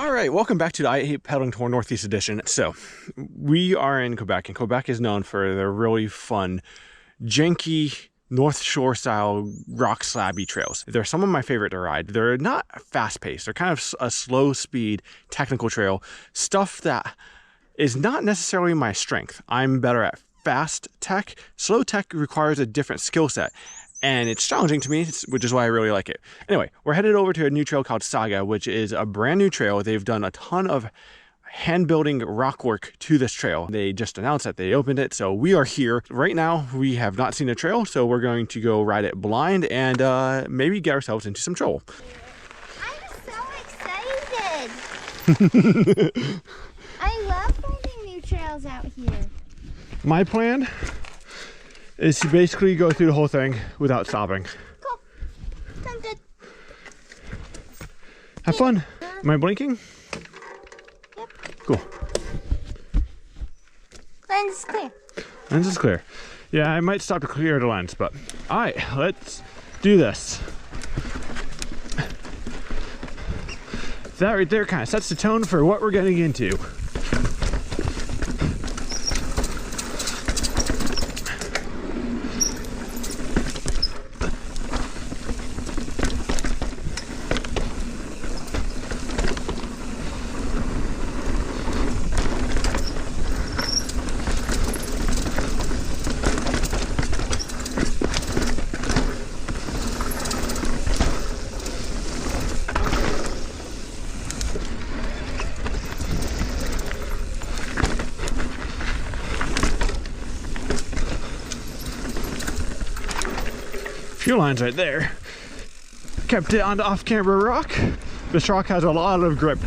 All right, welcome back to the I Hate Pedaling Tour Northeast Edition. So, we are in Quebec, and Quebec is known for their really fun, janky, North Shore style rock slabby trails. They're some of my favorite to ride. They're not fast paced. They're kind of a slow speed technical trail, stuff that is not necessarily my strength. I'm better at fast tech. Slow tech requires a different skill set, and it's challenging to me, which is why I really like it. Anyway, we're headed over to a new trail called Saga, which is a brand new trail. They've done a ton of hand building rock work to this trail. They just announced that they opened it, so we are here. Right now, we have not seen a trail, so we're going to go ride it blind and maybe get ourselves into some trouble. I'm so excited! I love finding new trails out here. My plan is to basically go through the whole thing without stopping. Cool. Sounds good. Have fun. Am I blinking? Yep. Cool. Lens is clear. Lens is clear. Yeah, I might stop to clear the lens, but all right, let's do this. That right there kind of sets the tone for what we're getting into. Few lines right there. Kept it on the off-camber rock. This rock has a lot of grip.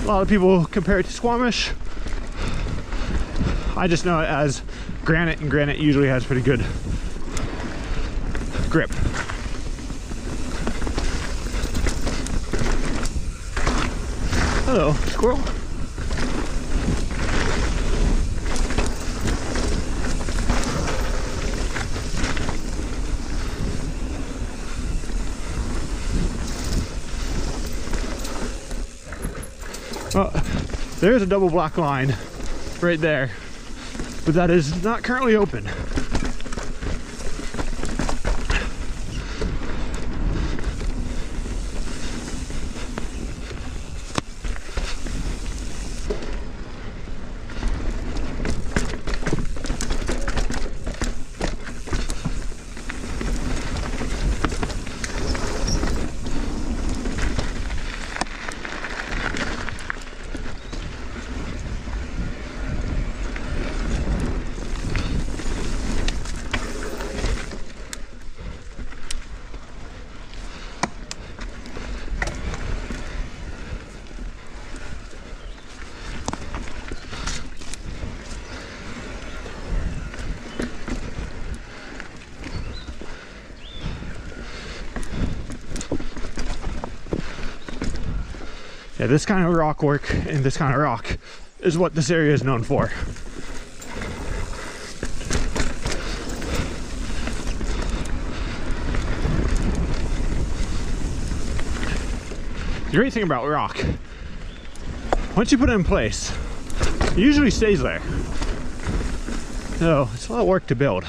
A lot of people compare it to Squamish. I just know it as granite, and granite usually has pretty good grip. Hello, squirrel. Well, there's a double black line right there, but that is not currently open. Yeah, this kind of rock work and this kind of rock is what this area is known for. The great thing about rock, once you put it in place, it usually stays there. So it's a lot of work to build,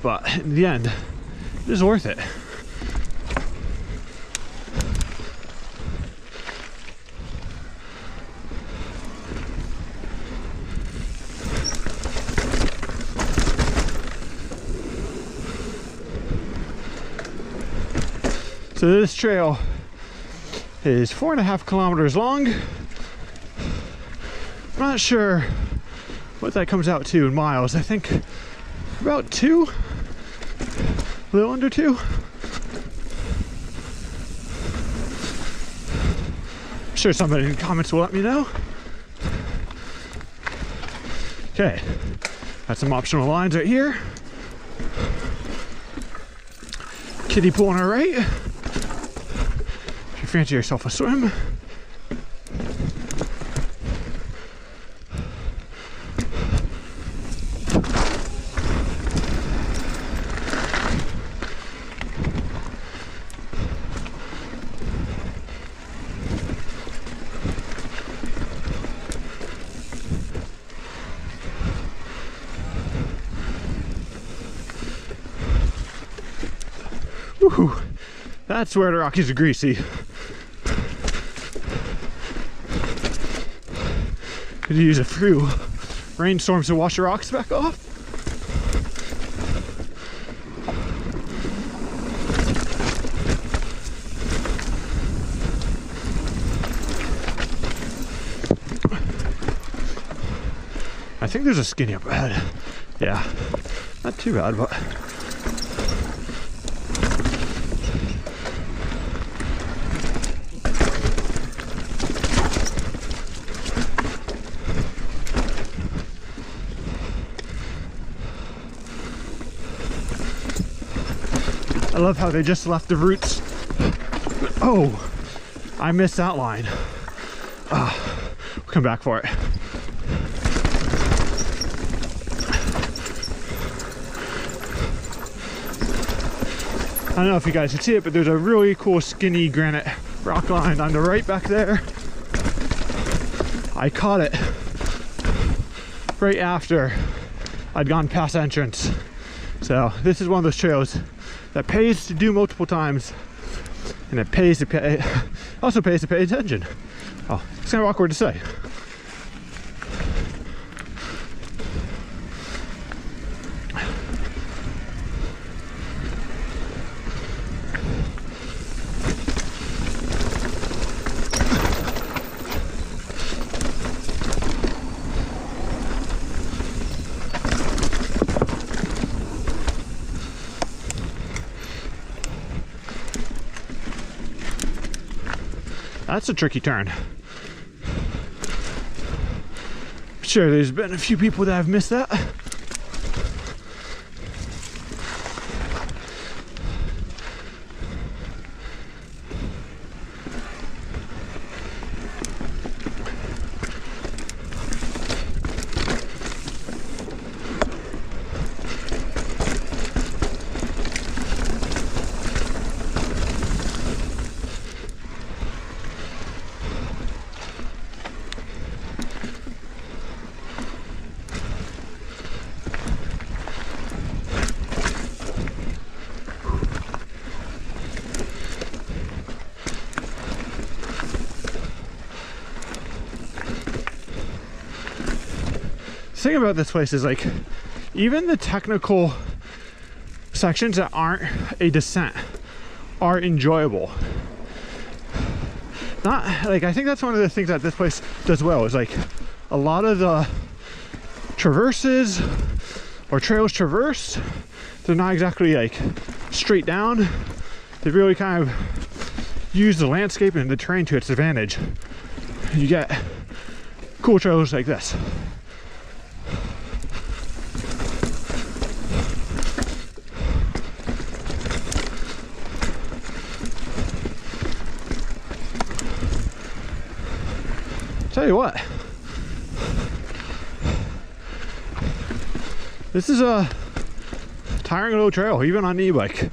but in the end, it is worth it. So this trail is 4.5 kilometers long. I'm not sure what that comes out to in miles. I think about 2, a little under 2. I'm sure somebody in the comments will let me know. Okay, got some optional lines right here. Kiddie pool on our right. If you fancy yourself a swim. Woohoo! That's where the Rockies are greasy. Could use a few rainstorms to wash the rocks back off. I think there's a skinny up ahead. Yeah, not too bad, but I love how they just left the roots. Oh, I missed that line. We'll come back for it. I don't know if you guys can see it, but there's a really cool skinny granite rock line on the right back there. I caught it right after I'd gone past entrance. So this is one of those trails that pays to do multiple times, and it pays to pay, also pays to pay attention. Oh, it's kind of awkward to say. That's a tricky turn. I'm sure there's been a few people that have missed that. The thing about this place is, like, even the technical sections that aren't a descent are enjoyable. Not like, I think that's one of the things that this place does well, is like a lot of the traverses or trails traversed, they're not exactly like straight down. They really kind of use the landscape and the terrain to its advantage. You get cool trails like this. Tell you what, this is a tiring little trail, even on an e-bike.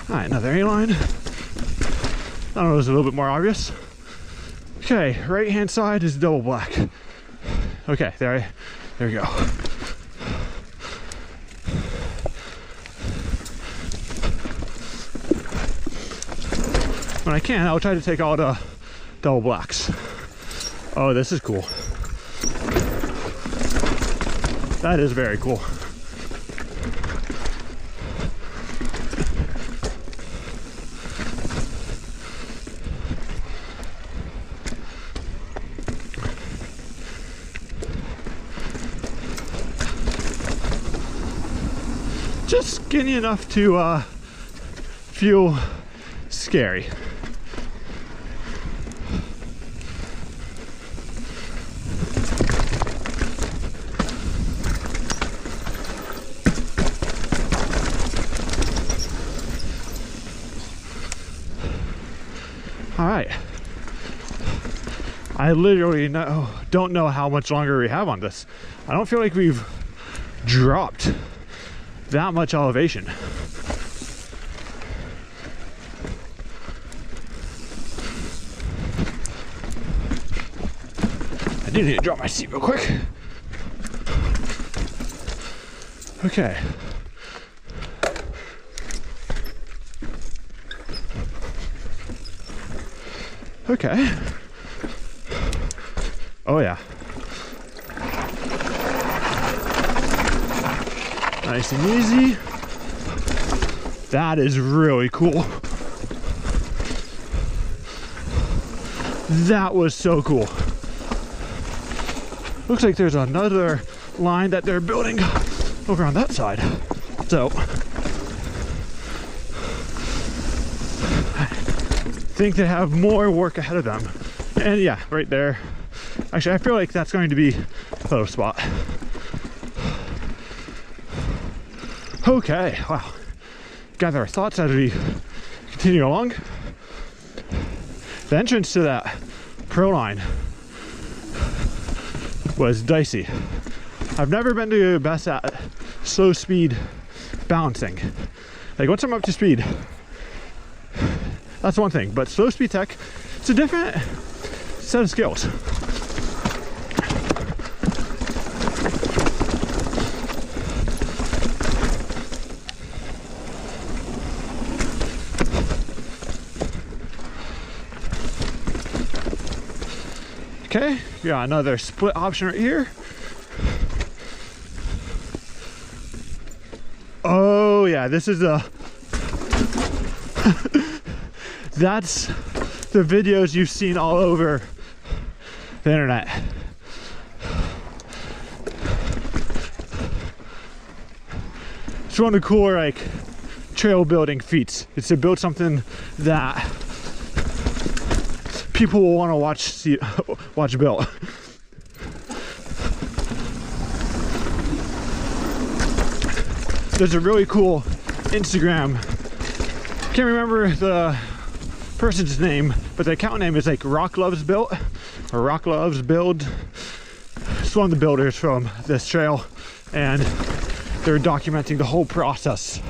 All right, another A-line. That one was a little bit more obvious. Okay, right hand side is double black. Okay, there we go. When I can, I'll try to take all the double blacks. Oh, this is cool. That is very cool. Just skinny enough to feel scary. All right. I literally don't know how much longer we have on this. I don't feel like we've dropped that much elevation. need to drop my seat real quick. Okay. Okay. Oh yeah. Nice and easy. That is really cool. That was so cool. Looks like there's another line that they're building over on that side. So I think they have more work ahead of them. And yeah, right there. Actually, I feel like that's going to be a photo spot. Okay, wow. Gather our thoughts as we continue along. The entrance to that pro line was dicey. I've never been to the best at slow speed balancing. Like once I'm up to speed, that's one thing, but slow speed tech, it's a different set of skills. Okay, we got another split option right here. Oh yeah, this is the that's the videos you've seen all over the internet. It's one of the cooler like trail building feats. It's to build something that people will want to watch built. There's a really cool Instagram, can't remember the person's name, but the account name is like Rock Loves Built or Rock Loves Build. It's one of the builders from this trail, and they're documenting the whole process,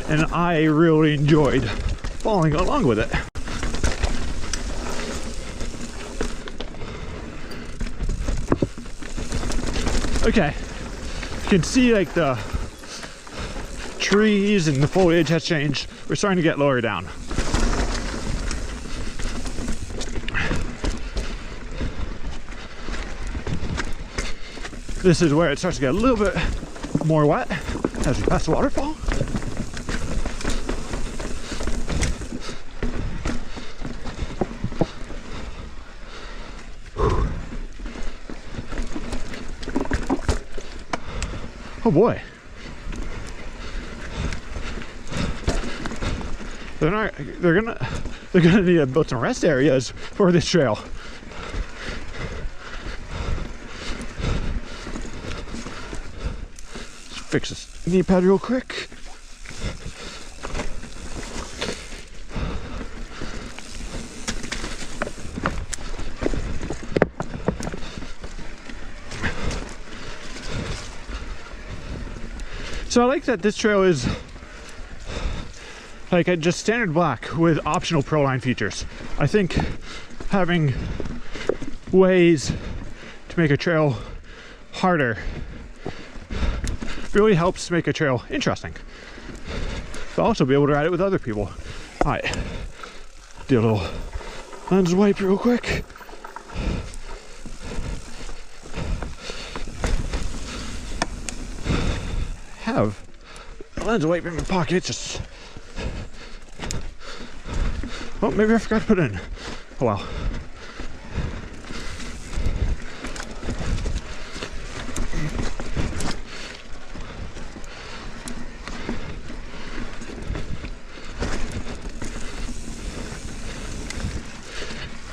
and I really enjoyed following along with it. Okay, you can see like the trees and the foliage has changed. We're starting to get lower down. This is where it starts to get a little bit more wet as we pass the waterfall. Oh boy. They're gonna need to build some rest areas for this trail. Let's fix this knee pad real quick. So I like that this trail is like a just standard black with optional pro line features. I think having ways to make a trail harder really helps make a trail interesting. But also be able to ride it with other people. All right, do a little lens wipe real quick. Have a lens wipe in my pocket, just oh, maybe I forgot to put it in. Oh well.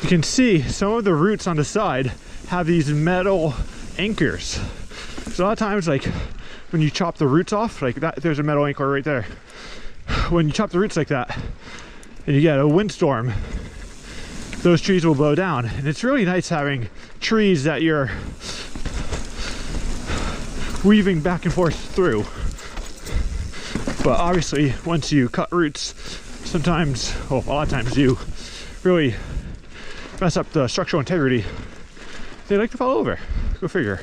You can see some of the roots on the side have these metal anchors. So a lot of times, like when you chop the roots off like that, there's a metal anchor right there. When you chop the roots like that and you get a windstorm, those trees will blow down. And it's really nice having trees that you're weaving back and forth through. But obviously, once you cut roots, sometimes, well, a lot of times you really mess up the structural integrity, they like to fall over. Go figure.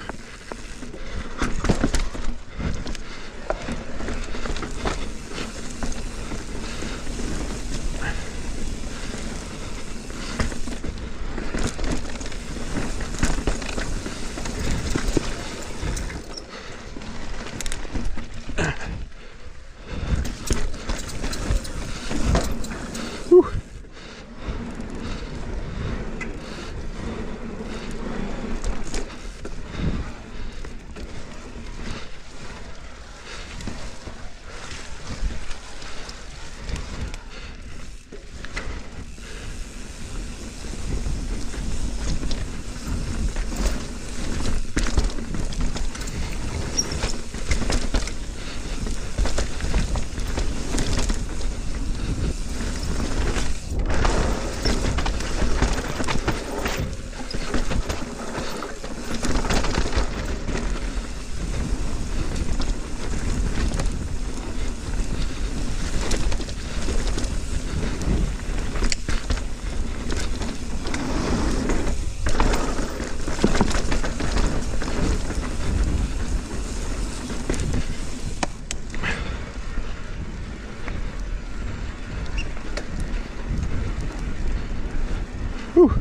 Whew.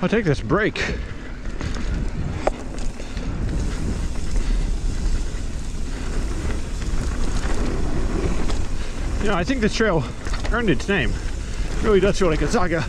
I'll take this break. You know, I think this trail earned its name. It really does feel like a Saga.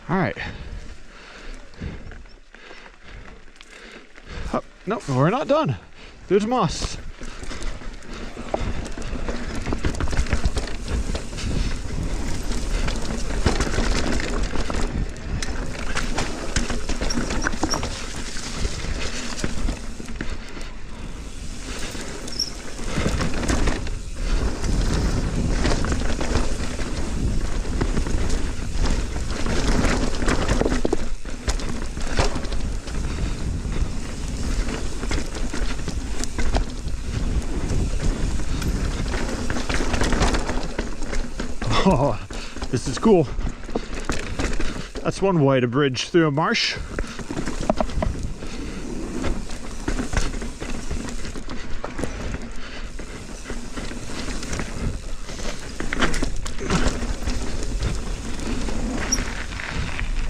All right. Oh, no, we're not done. There's moss. Oh, this is cool. That's one way to bridge through a marsh.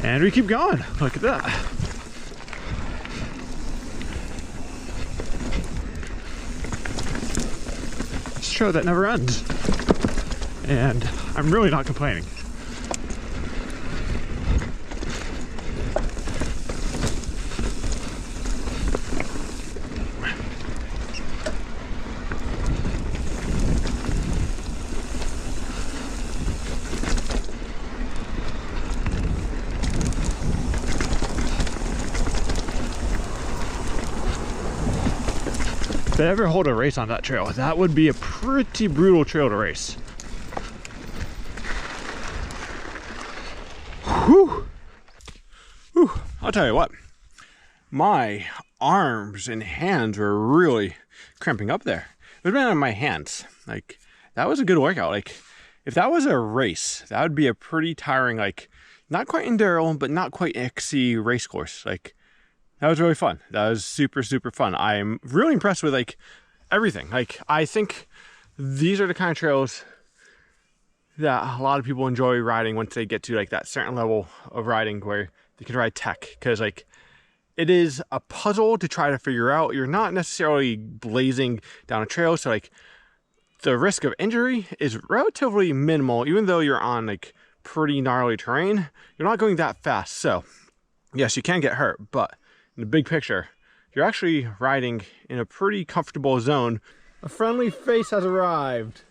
And we keep going. Look at that. It's a trail that never ends. And I'm really not complaining. If they ever hold a race on that trail, that would be a pretty brutal trail to race. Whew. Whew. I'll tell you what, my arms and hands were really cramping up there. It was on my hands. Like, that was a good workout. Like, if that was a race, that would be a pretty tiring, like, not quite enduro, but not quite XC race course. Like, that was really fun. That was super, super fun. I'm really impressed with, like, everything. Like, I think these are the kind of trails that a lot of people enjoy riding once they get to like that certain level of riding where they can ride tech, because like it is a puzzle to try to figure out. You're not necessarily blazing down a trail, so like the risk of injury is relatively minimal. Even though you're on like pretty gnarly terrain, you're not going that fast. So yes, you can get hurt, but in the big picture, you're actually riding in a pretty comfortable zone. A friendly face has arrived.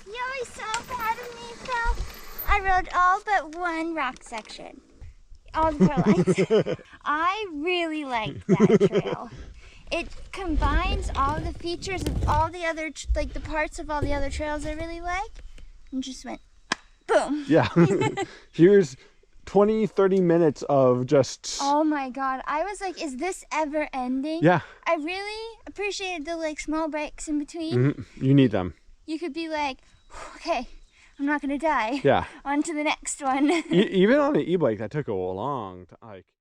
You're always so proud of me, Phil. I rode all but one rock section. All the pro lines. I really like that trail. It combines all the features of all the other, like the parts of all the other trails I really like, and just went boom. Yeah. Here's 20-30 minutes of just... Oh my god, I was like, is this ever ending? Yeah. I really appreciated the like small breaks in between. You need them. You could be like, okay, I'm not gonna die. Yeah. On to the next one. Even on an e-bike, that took a long time. Like,